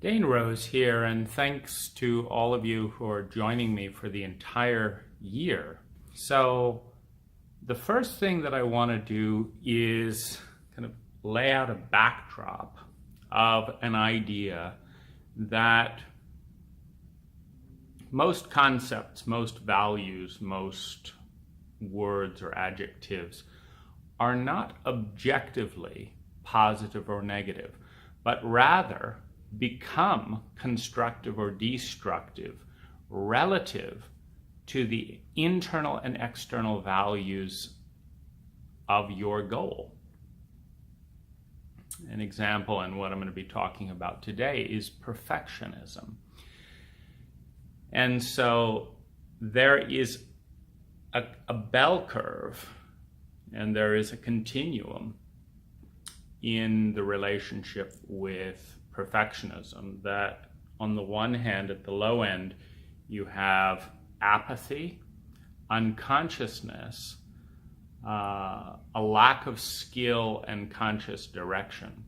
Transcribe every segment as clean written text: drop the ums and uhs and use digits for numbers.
Dane Rose here, and thanks to all of you who are joining me for the entire year. So the first thing that I want to do is kind of lay out a backdrop of an idea that most concepts, most values, most words or adjectives are not objectively positive or negative, but rather become constructive or destructive relative to the internal and external values of your goal. An example, and what I'm going to be talking about today, is perfectionism. And so there is a bell curve and there is a continuum in the relationship with perfectionism, that on the one hand, at the low end, you have apathy, unconsciousness, a lack of skill and conscious direction.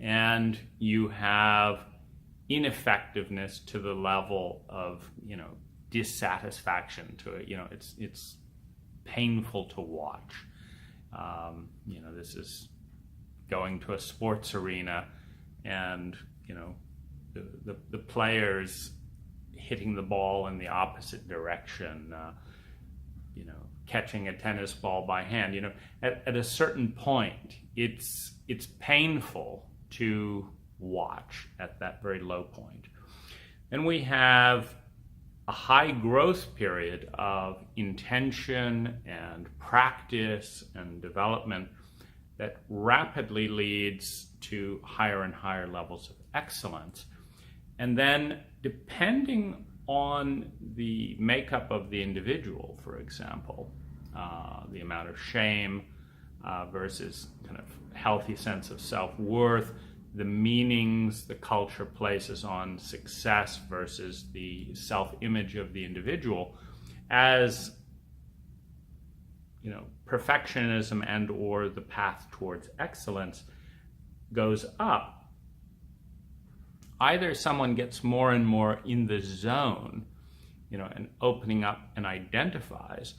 And you have ineffectiveness to the level of, dissatisfaction to it. It's painful to watch. This is going to a sports arena and, the players hitting the ball in the opposite direction, catching a tennis ball by hand. At a certain point, it's painful to watch at that very low point. And we have a high growth period of intention and practice and development that rapidly leads to higher and higher levels of excellence. And then, depending on the makeup of the individual, for example, the amount of shame versus kind of healthy sense of self-worth, the meanings the culture places on success versus the self-image of the individual, as perfectionism and or the path towards excellence goes up, either someone gets more and more in the zone, and opening up and identifies,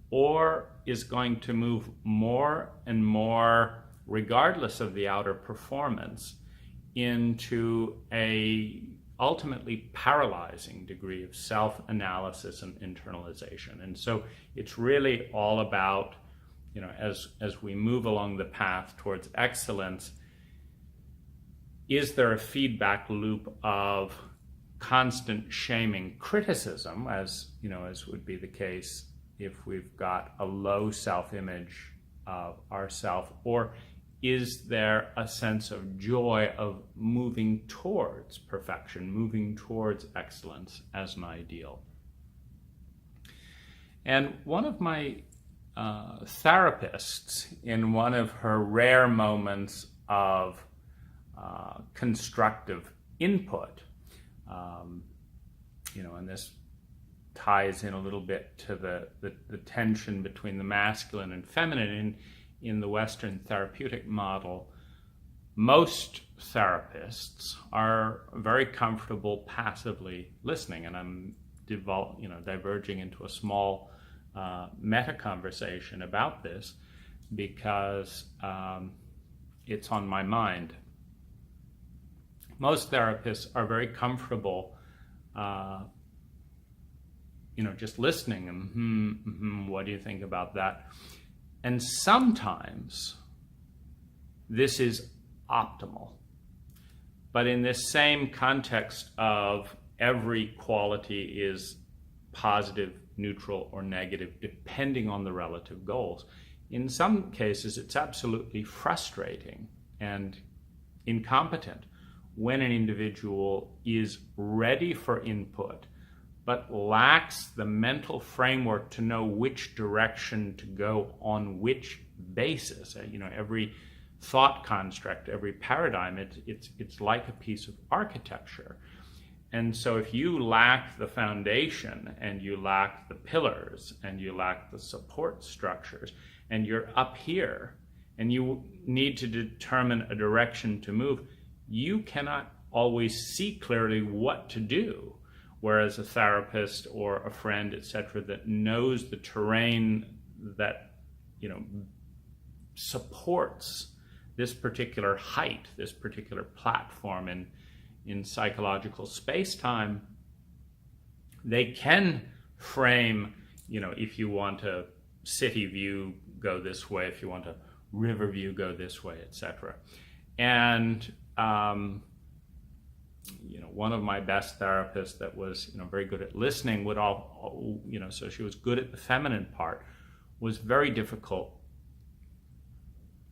or is going to move more and more, regardless of the outer performance, into a ultimately paralyzing degree of self-analysis and internalization. And so it's really all about, as we move along the path towards excellence, is there a feedback loop of constant shaming, criticism, as would be the case if we've got a low self-image of ourself, or is there a sense of joy of moving towards perfection, moving towards excellence as an ideal? And one of my therapists, in one of her rare moments of constructive input, and this ties in a little bit to the tension between the masculine and feminine in the Western therapeutic model. Most therapists are very comfortable passively listening, and I'm diverging into a small meta conversation about this because it's on my mind. Most therapists are very comfortable just listening and what do you think about that? And sometimes this is optimal. But in this same context of every quality is positive, neutral, or negative, depending on the relative goals, in some cases it's absolutely frustrating and incompetent when an individual is ready for input but lacks the mental framework to know which direction to go on which basis. Every thought construct, every paradigm, it's like a piece of architecture. And so if you lack the foundation and you lack the pillars and you lack the support structures and you're up here and you need to determine a direction to move, you cannot always see clearly what to do. Whereas a therapist or a friend, etc., that knows the terrain that, supports this particular height, this particular platform in psychological space-time, they can frame, if you want a city view, go this way. If you want a river view, go this way, etc. And one of my best therapists that was very good at listening would so she was good at the feminine part, was very difficult.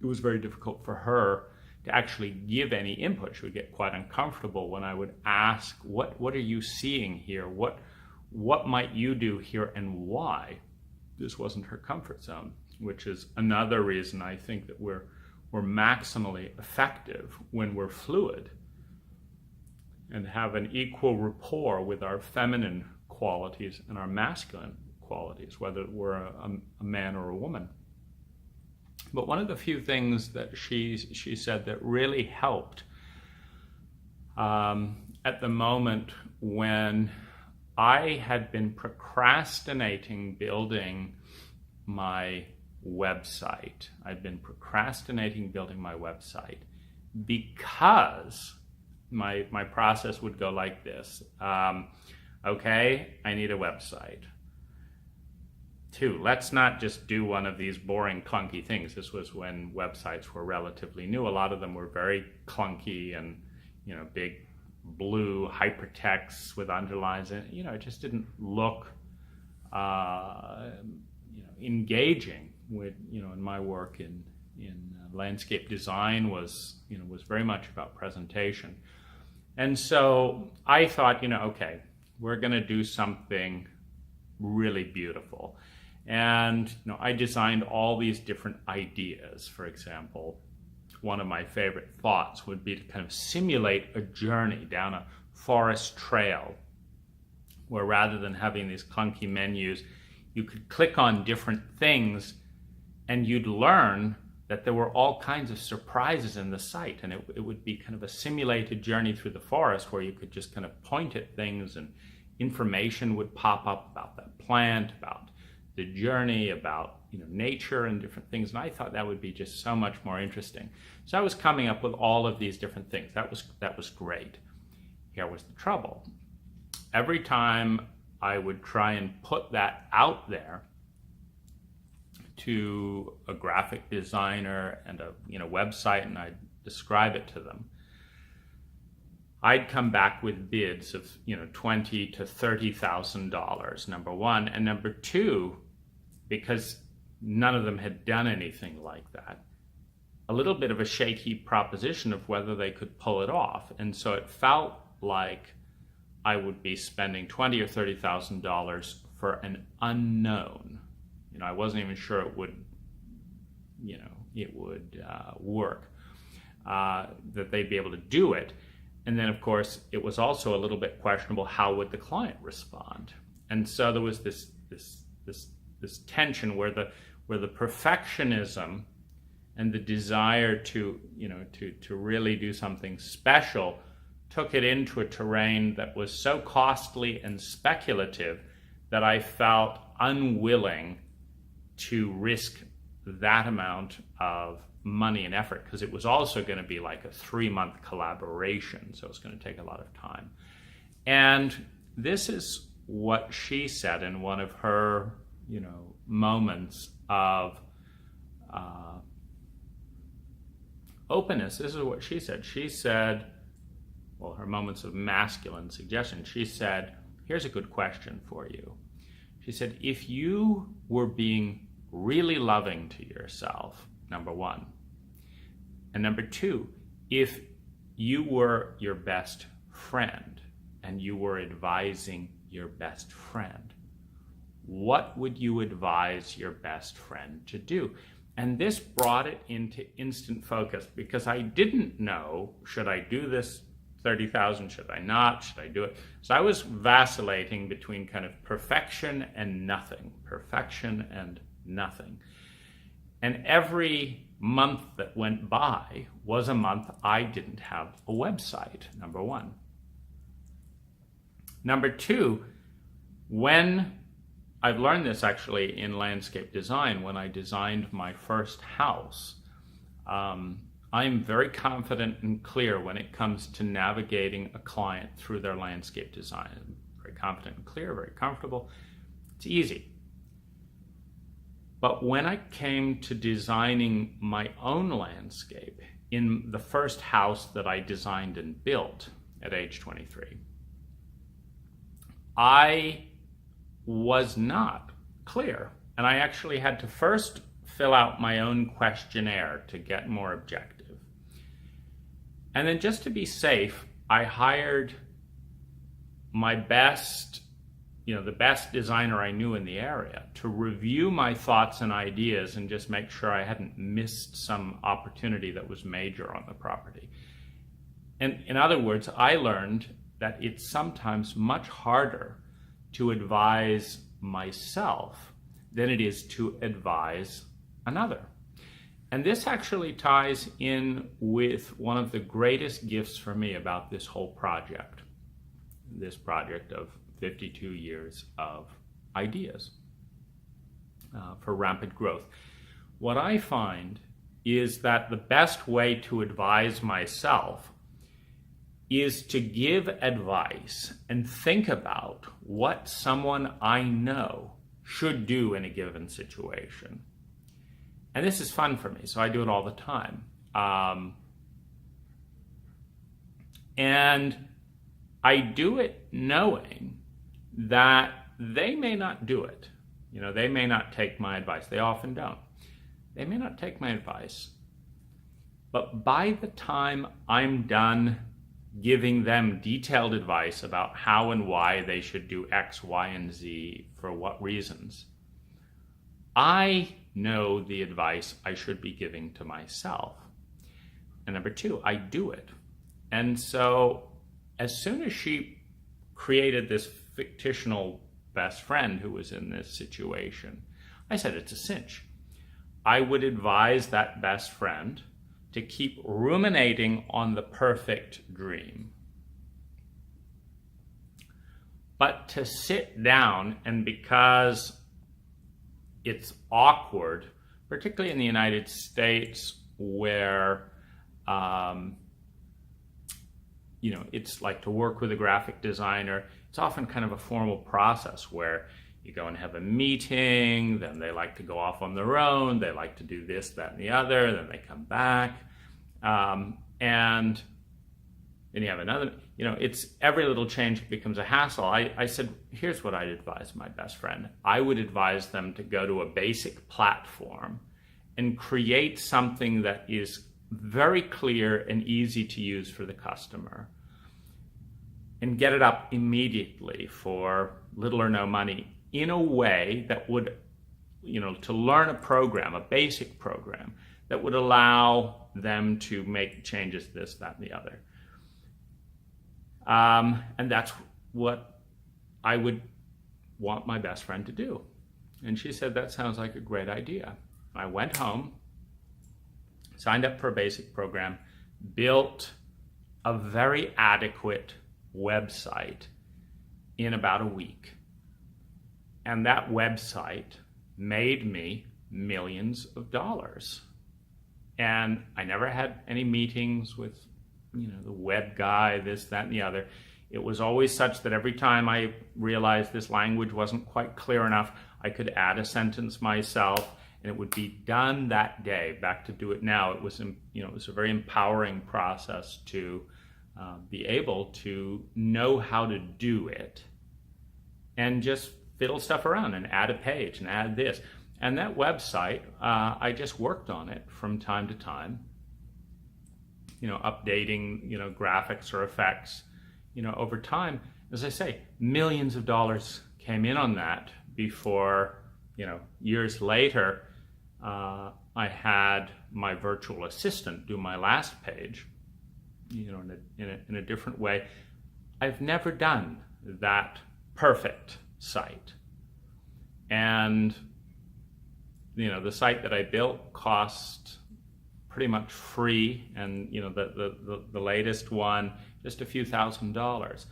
It was very difficult for her to actually give any input. She would get quite uncomfortable when I would ask, what are you seeing here? What might you do here, and why? This wasn't her comfort zone, which is another reason I think that we're maximally effective when we're fluid and have an equal rapport with our feminine qualities and our masculine qualities, whether we're a man or a woman. But one of the few things that she said that really helped at the moment when I had been procrastinating building my website. I'd been procrastinating building my website because my process would go like this. Okay, I need a website. 2, let's not just do one of these boring, clunky things. This was when websites were relatively new. A lot of them were very clunky and, big blue hypertext with underlines. And, it just didn't look, engaging with, in my work in landscape design was very much about presentation. And so I thought, okay, we're going to do something really beautiful. And I designed all these different ideas. For example, one of my favorite thoughts would be to kind of simulate a journey down a forest trail, where rather than having these clunky menus, you could click on different things and you'd learn that there were all kinds of surprises in the site. And it would be kind of a simulated journey through the forest where you could just kind of point at things and information would pop up about that plant, about the journey, about nature and different things. And I thought that would be just so much more interesting. So I was coming up with all of these different things. That was great. Here was the trouble. Every time I would try and put that out there to a graphic designer and a website, and I'd describe it to them, I'd come back with bids of $20,000 to $30,000. Number one, and number two, because none of them had done anything like that, a little bit of a shaky proposition of whether they could pull it off. And so it felt like I would be spending $20,000 or $30,000 for an unknown. I wasn't even sure it would, work, that they'd be able to do it. And then, of course, it was also a little bit questionable how would the client respond. And so there was this tension where the perfectionism and the desire to really do something special took it into a terrain that was so costly and speculative that I felt unwilling to risk that amount of money and effort, because it was also going to be like a 3-month collaboration, so it's going to take a lot of time. And this is what she said in one of her moments of openness. This is what she said. She said, well, her moments of masculine suggestion, she said, here's a good question for you. She said, if you were being really loving to yourself, number one, and number two, if you were your best friend and you were advising your best friend, what would you advise your best friend to do? And this brought it into instant focus, because I didn't know, should I do this 30,000, should I not, should I do it? So I was vacillating between kind of perfection and nothing. And every month that went by was a month I didn't have a website, number one. Number two, when I've learned this actually in landscape design, when I designed my first house, I'm very confident and clear when it comes to navigating a client through their landscape design. I'm very confident and clear, very comfortable. It's easy. But when I came to designing my own landscape in the first house that I designed and built at age 23, I was not clear. And I actually had to first fill out my own questionnaire to get more objective. And then just to be safe, I hired my best, the best designer I knew in the area to review my thoughts and ideas and just make sure I hadn't missed some opportunity that was major on the property. And in other words, I learned that it's sometimes much harder to advise myself than it is to advise another. And this actually ties in with one of the greatest gifts for me about this whole project, this project of 52 years of ideas for rampant growth. What I find is that the best way to advise myself is to give advice and think about what someone I know should do in a given situation. And this is fun for me, so I do it all the time. And I do it knowing that they may not do it. They may not take my advice. They often don't. They may not take my advice. But by the time I'm done giving them detailed advice about how and why they should do X, Y, and Z for what reasons, I know the advice I should be giving to myself. And number two, I do it. And so as soon as she created this fictional best friend who was in this situation, I said, it's a cinch. I would advise that best friend to keep ruminating on the perfect dream, but to sit down, and because it's awkward, particularly in the United States where it's like to work with a graphic designer, it's often kind of a formal process where you go and have a meeting, then they like to go off on their own, they like to do this, that, and the other, then they come back, and then you have another, it's every little change becomes a hassle. I said, here's what I'd advise my best friend. I would advise them to go to a basic platform and create something that is very clear and easy to use for the customer, and get it up immediately for little or no money in a way that would, to learn a program, a basic program that would allow them to make changes, this, that, and the other. And that's what I would want my best friend to do. And she said, that sounds like a great idea. I went home, signed up for a basic program, built a very adequate website in about a week. And that website made me millions of dollars. And I never had any meetings with, the web guy, this, that, and the other. It was always such that every time I realized this language wasn't quite clear enough, I could add a sentence myself, and it would be done that day. Back to do it now. It was, it was a very empowering process to be able to know how to do it and just fiddle stuff around and add a page and add this. And that website, I just worked on it from time to time, updating, graphics or effects, over time. As I say, millions of dollars came in on that before, years later, I had my virtual assistant do my last page, in a different way. I've never done that perfect site. And, the site that I built cost pretty much free, and the latest one just a few $1,000s.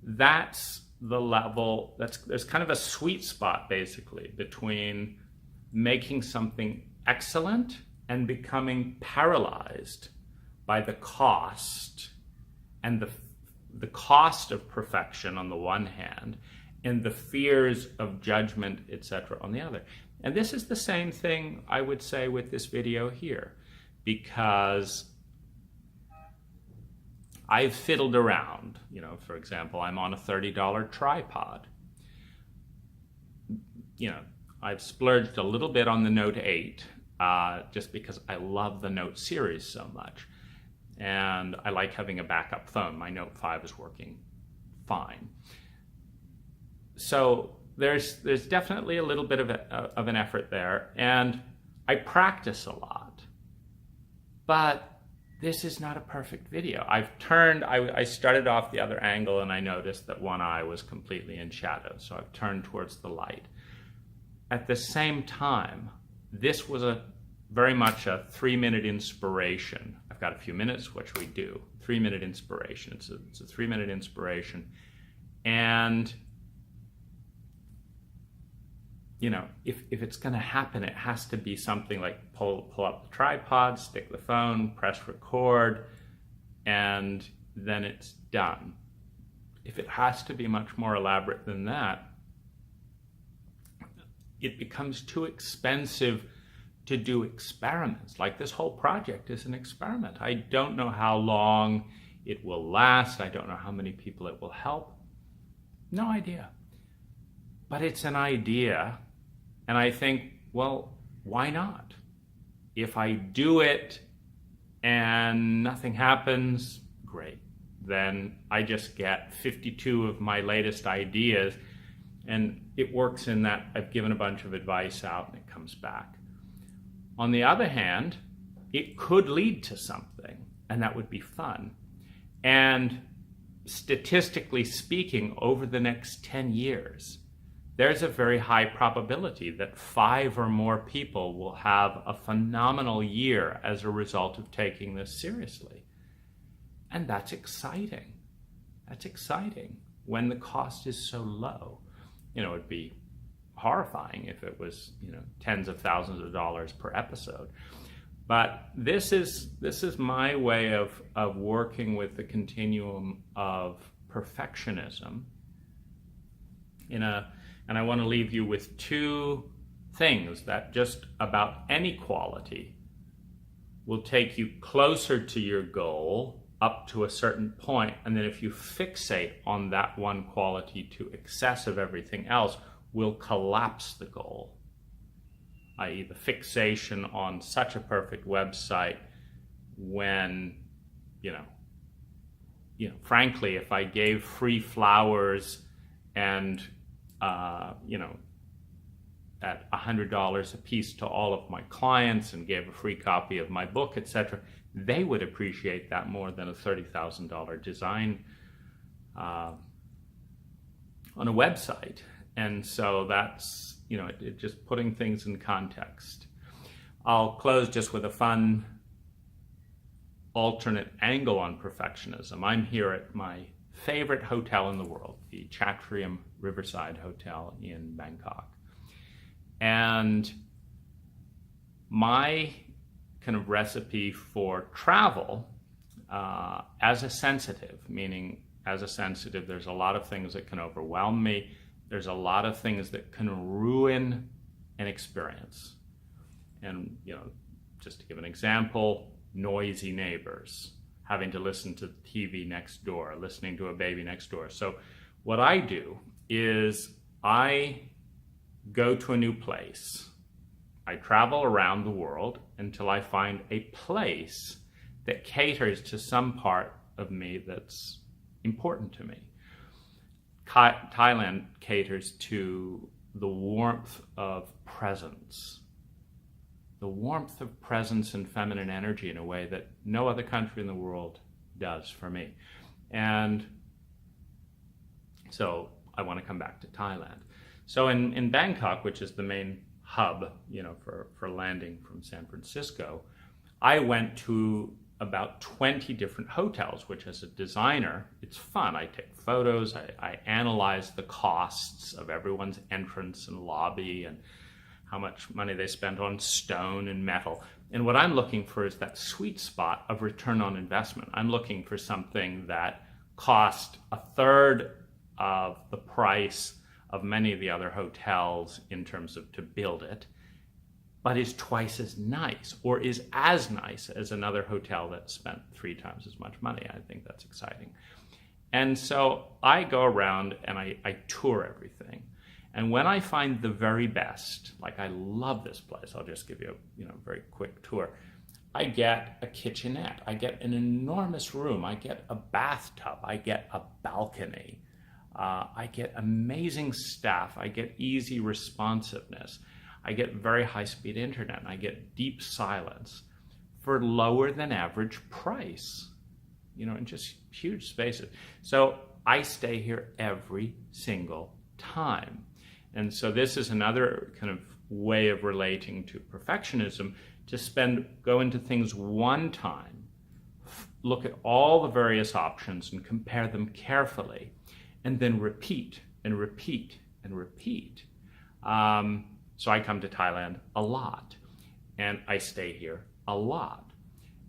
That's the level. There's kind of a sweet spot basically between making something excellent and becoming paralyzed by the cost, and the cost of perfection on the one hand, and the fears of judgment, etc., on the other. And this is the same thing I would say with this video here, because I've fiddled around. For example, I'm on a $30 tripod. I've splurged a little bit on the Note 8, just because I love the Note series so much. And I like having a backup phone. My Note 5 is working fine. So there's definitely a little bit of an effort there, and I practice a lot. But this is not a perfect video. I started off the other angle, and I noticed that one eye was completely in shadow, so I've turned towards the light. At the same time, this was very much a 3-minute inspiration. I've got a few minutes, what should we do? 3-minute inspiration. It's a 3-minute inspiration. And if it's going to happen, it has to be something like pull up the tripod, stick the phone, press record, and then it's done. If it has to be much more elaborate than that, it becomes too expensive to do experiments. Like this whole project is an experiment. I don't know how long it will last. I don't know how many people it will help. No idea. But it's an idea. And I think, well, why not? If I do it and nothing happens, great. Then I just get 52 of my latest ideas, and it works in that I've given a bunch of advice out and it comes back. On the other hand, it could lead to something, and that would be fun. And statistically speaking, over the next 10 years, there's a very high probability that 5 or more people will have a phenomenal year as a result of taking this seriously. And that's exciting. That's exciting when the cost is so low. It'd be horrifying if it was, tens of thousands of dollars per episode. But this is my way of working with the continuum of perfectionism and I want to leave you with 2 things that just about any quality will take you closer to your goal up to a certain point, and then if you fixate on that one quality to excess of everything else, will collapse the goal. I.e., the fixation on such a perfect website when, frankly, if I gave free flowers and at $100 a piece to all of my clients and gave a free copy of my book, etc., they would appreciate that more than a $30,000 design on a website. And so that's, it just putting things in context. I'll close just with a fun alternate angle on perfectionism. I'm here at my favorite hotel in the world, the Chatrium Riverside Hotel in Bangkok. And my kind of recipe for travel as a sensitive, there's a lot of things that can overwhelm me. There's a lot of things that can ruin an experience. And, just to give an example, noisy neighbors, having to listen to the TV next door, listening to a baby next door. So what I do is I go to a new place. I travel around the world until I find a place that caters to some part of me that's important to me. Thailand caters to the warmth of presence. The warmth of presence and feminine energy in a way that no other country in the world does for me. And so I want to come back to Thailand. So in Bangkok, which is the main hub, for landing from San Francisco, I went to about 20 different hotels, which as a designer, it's fun. I take photos, I analyze the costs of everyone's entrance and lobby and how much money they spent on stone and metal. And what I'm looking for is that sweet spot of return on investment. I'm looking for something that cost a third of the price of many of the other hotels in terms of to build it, but is twice as nice or is as nice as another hotel that spent 3 times as much money. I think that's exciting. And so I go around and I tour everything. And when I find the very best, like I love this place, I'll just give you a very quick tour. I get a kitchenette, I get an enormous room, I get a bathtub, I get a balcony, I get amazing staff, I get easy responsiveness, I get very high-speed internet, and I get deep silence for lower than average price, in just huge spaces. So I stay here every single time. And so this is another kind of way of relating to perfectionism, to go into things one time, look at all the various options and compare them carefully, and then repeat and repeat and repeat. So I come to Thailand a lot, and I stay here a lot.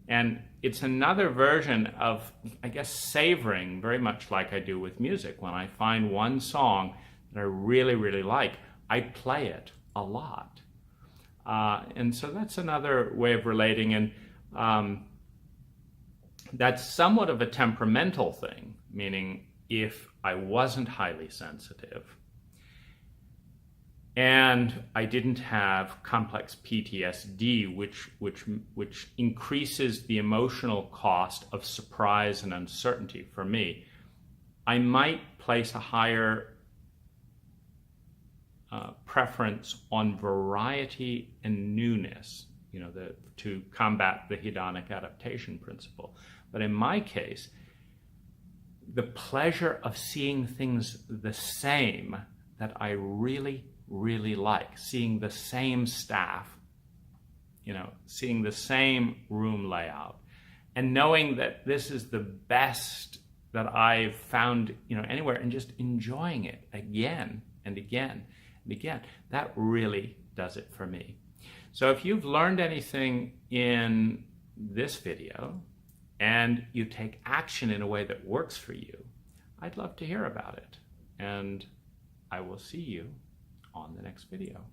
And it's another version of, I guess, savoring, very much like I do with music. When I find one song that I really, really like, I play it a lot. And so that's another way of relating. And that's somewhat of a temperamental thing, meaning if I wasn't highly sensitive and I didn't have complex PTSD, which increases the emotional cost of surprise and uncertainty for me, I might place a higher preference on variety and newness, to combat the hedonic adaptation principle. But in my case, the pleasure of seeing things the same that I really, really like, seeing the same staff, seeing the same room layout, and knowing that this is the best that I've found, anywhere, and just enjoying it again and again and again. That really does it for me. So if you've learned anything in this video and you take action in a way that works for you, I'd love to hear about it. And I will see you on the next video.